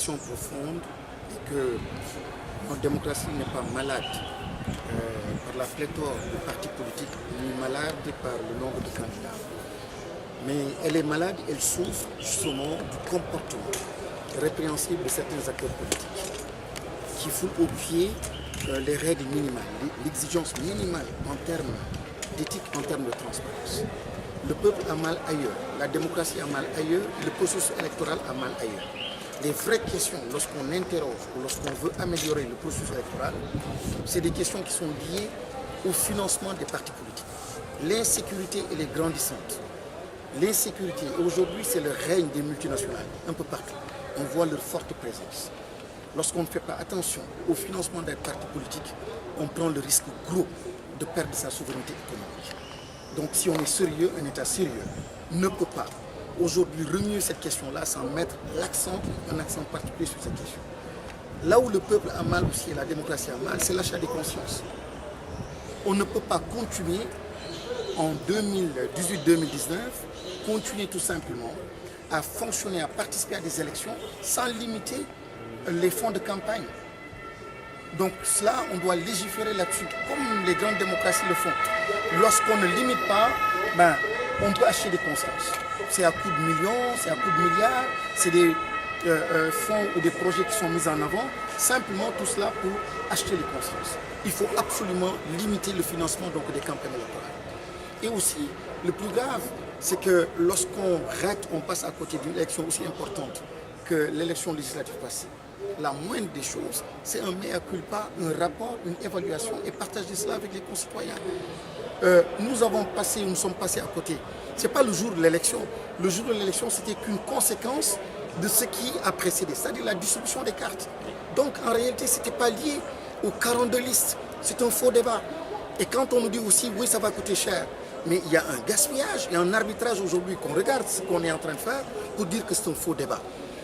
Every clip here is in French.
conviction profonde est que notre démocratie n'est pas malade par la pléthore de partis politiques, ni malade par le nombre de candidats. Mais elle est malade, elle souffre justement du comportement répréhensible de certains acteurs politiques qui foulent au pied les règles minimales, l'exigence minimale en termes d'éthique, en termes de transparence. Le peuple a mal ailleurs, la démocratie a mal ailleurs, le processus électoral a mal ailleurs. Les vraies questions, lorsqu'on interroge ou lorsqu'on veut améliorer le processus électoral, c'est des questions qui sont liées au financement des partis politiques. L'insécurité, elle est grandissante. L'insécurité, aujourd'hui, c'est le règne des multinationales, un peu partout. On voit leur forte présence. Lorsqu'on ne fait pas attention au financement des partis politiques, on prend le risque gros de perdre sa souveraineté économique. Donc si on est sérieux, un État sérieux ne peut pas aujourd'hui remuer cette question-là sans mettre un accent particulier sur cette question. Là où le peuple a mal aussi et la démocratie a mal, c'est l'achat des consciences. On ne peut pas continuer en 2018-2019, continuer tout simplement à fonctionner, à participer à des élections sans limiter les fonds de campagne. Donc cela, on doit légiférer là-dessus, comme les grandes démocraties le font. Lorsqu'on ne limite pas, on peut acheter des consciences. C'est à coût de millions, c'est à coût de milliards, c'est des fonds ou des projets qui sont mis en avant, simplement tout cela pour acheter les consciences. Il faut absolument limiter le financement donc, des campagnes électorales. Et aussi, le plus grave, c'est que lorsqu'on rate, on passe à côté d'une élection aussi importante que l'élection législative passée. La moindre des choses, c'est un mea culpa, un rapport, une évaluation et partager cela avec les concitoyens. Nous sommes passés à côté. Ce n'est pas le jour de l'élection. Le jour de l'élection, c'était qu'une conséquence de ce qui a précédé, c'est-à-dire la distribution des cartes. Donc en réalité, ce n'était pas lié aux 42 listes. C'est un faux débat. Et quand on nous dit aussi, oui, ça va coûter cher, mais il y a un gaspillage et un arbitrage aujourd'hui qu'on regarde ce qu'on est en train de faire pour dire que c'est un faux débat.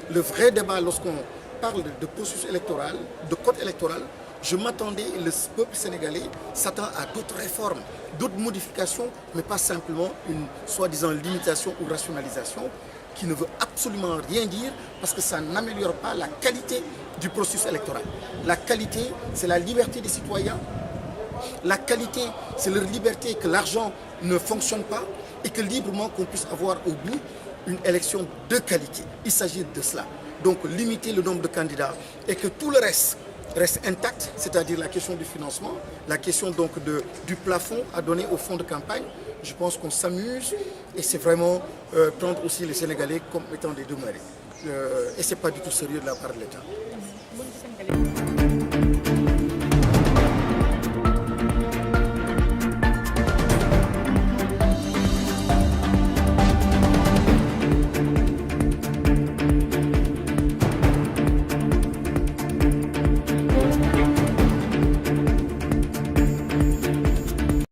Le vrai débat, lorsqu'on parle de processus électoral, de code électoral, je m'attendais, le peuple sénégalais s'attend à d'autres réformes, d'autres modifications, mais pas simplement une soi-disant limitation ou rationalisation qui ne veut absolument rien dire parce que ça n'améliore pas la qualité du processus électoral. La qualité, c'est la liberté des citoyens. La qualité, c'est leur liberté que l'argent ne fonctionne pas et que librement qu'on puisse avoir au bout une élection de qualité. Il s'agit de cela. Donc limiter le nombre de candidats et que tout le reste intact, c'est-à-dire la question du financement, la question donc du plafond à donner au fonds de campagne. Je pense qu'on s'amuse et c'est vraiment prendre aussi les Sénégalais comme étant des demeurés. Et ce n'est pas du tout sérieux de la part de l'État.